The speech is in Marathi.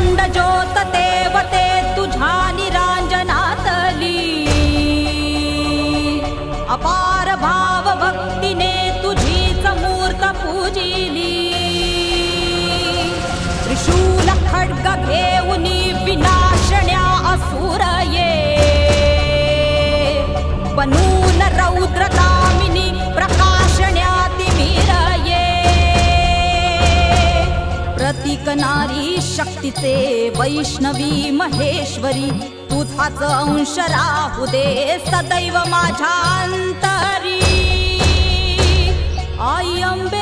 अखंड ज्योत देवते तुझ्या निरांजनातली, अपार भाव भक्तीने तुझीच मूर्त पूजिली। त्रिशूल खड्ग घेऊनी विनाशण्या असुर ये, बनून रौद्रकामिनी प्रकाशण्या तिमिर ये। प्रतीक नारी शक्तीचे वैष्णवी महेश्वरी, तुझाच अंश राहू दे सदैव माझ्या अंतरी। आई अंबे